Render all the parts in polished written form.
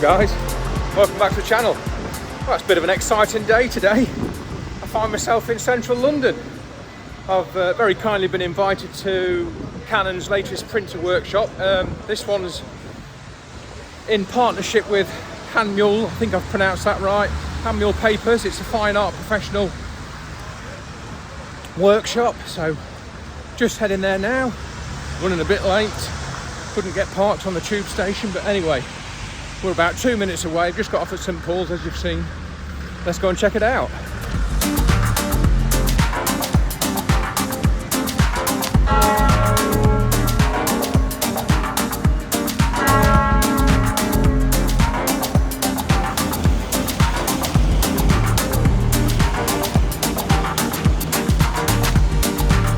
guys, welcome back to the channel. Well, it's a bit of an exciting day today. I find myself in central London. I've very kindly been invited to Canon's latest printer workshop. This one's in partnership with Hahnemuhle, I think I've pronounced that right, Hahnemuhle Papers. It's a fine art professional workshop, so just heading there now, running a bit late, couldn't get parked on the tube station, but anyway, we're about 2 minutes away. I've just got off at St Paul's, as you've seen. Let's go and check it out.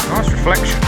Nice reflection.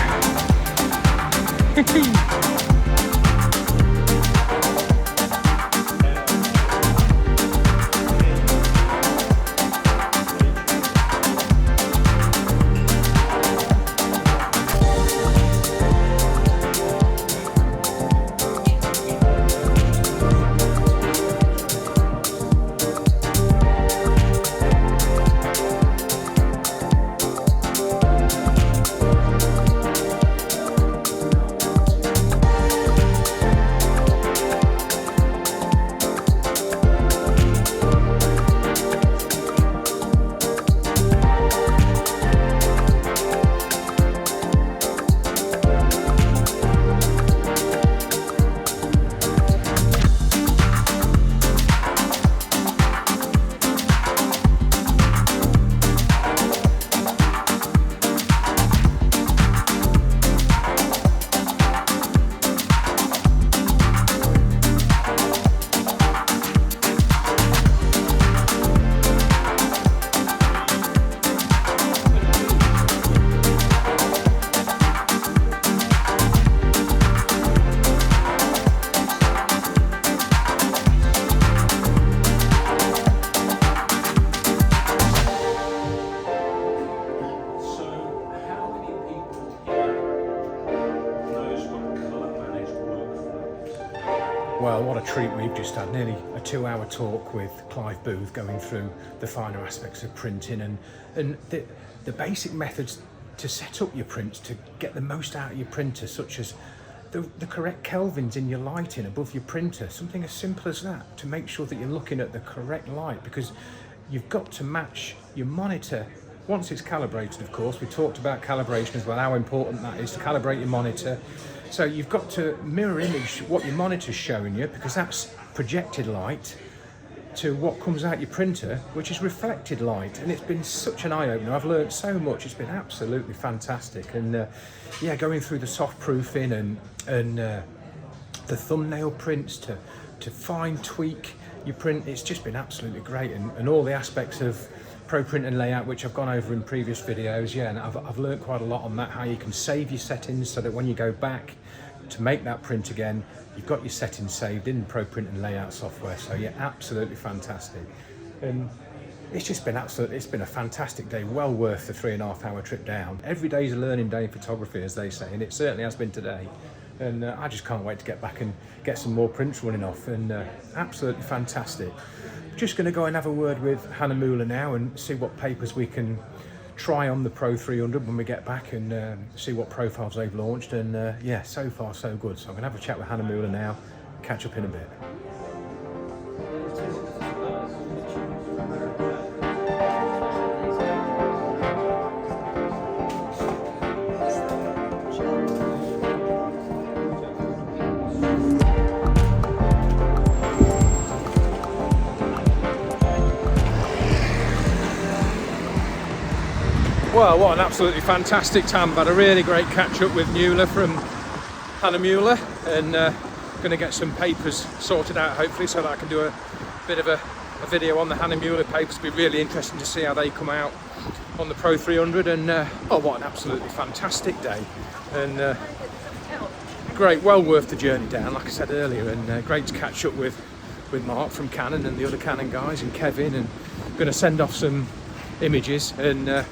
Well, what a treat we've just had. Nearly a 2-hour talk with Clive Booth, going through the finer aspects of printing and the basic methods to set up your prints to get the most out of your printer, such as the correct kelvins in your lighting above your printer, something as simple as that, to make sure that you're looking at the correct light, because you've got to match your monitor once it's calibrated. Of course, we talked about calibration as well, how important that is to calibrate your monitor. So you've got to mirror image what your monitor's showing you, because that's projected light, to what comes out your printer, which is reflected light. And it's been such an eye-opener. I've learned so much. It's been absolutely fantastic. And yeah, going through the soft proofing and the thumbnail prints to fine tweak your print, it's just been absolutely great. And all the aspects of ProPrint and layout, which I've gone over in previous videos, yeah, and I've learned quite a lot on that, how you can save your settings so that when you go back to make that print again, you've got your settings saved in ProPrint and layout software. So yeah, absolutely fantastic. And it's just been it's been a fantastic day, well worth the 3.5-hour trip down. Every day is a learning day in photography, as they say, and it certainly has been today. And I just can't wait to get back and get some more prints running off, and absolutely fantastic. Just going to go and have a word with Hahnemuhle now and see what papers we can try on the Pro 300 when we get back, and see what profiles they've launched. And yeah, so far so good. So I'm going to have a chat with Hahnemuhle now, catch up in a bit. Well, what an absolutely fantastic time. I've had a really great catch up with Muhle from Hahnemuhle, and going to get some papers sorted out hopefully, so that I can do a bit of a video on the Hahnemuhle papers. It'll be really interesting to see how they come out on the Pro 300. And oh, what an absolutely fantastic day, and great, well worth the journey down, like I said earlier. And great to catch up with Mark from Canon and the other Canon guys, and Kevin, and going to send off some images, and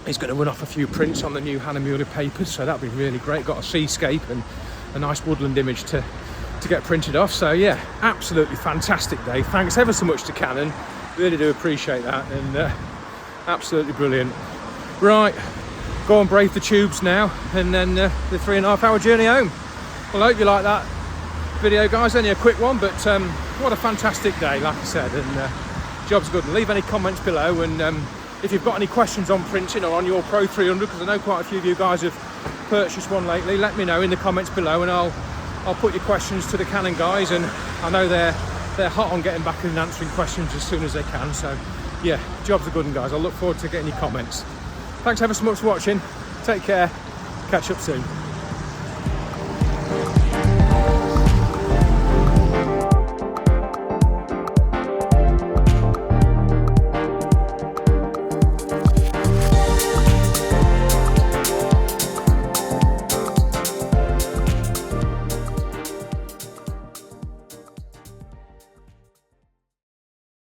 he's going to run off a few prints on the new Hahnemuhle papers, so that'll be really great. Got a seascape and a nice woodland image to to get printed off. So yeah, absolutely fantastic day. Thanks ever so much to Canon, really do appreciate that, and absolutely brilliant. Right, go and brave the tubes now, and then the 3.5 hour journey home. Well, I hope you like that video, guys. Only a quick one, but what a fantastic day, like I said, and job's good. And leave any comments below, and if you've got any questions on printing or on your Pro 300, because I know quite a few of you guys have purchased one lately, let me know in the comments below, and I'll put your questions to the Canon guys, and I know they're hot on getting back and answering questions as soon as they can. So yeah, jobs are good, and guys, I look forward to getting your comments. Thanks ever so much for watching. Take care, catch up soon.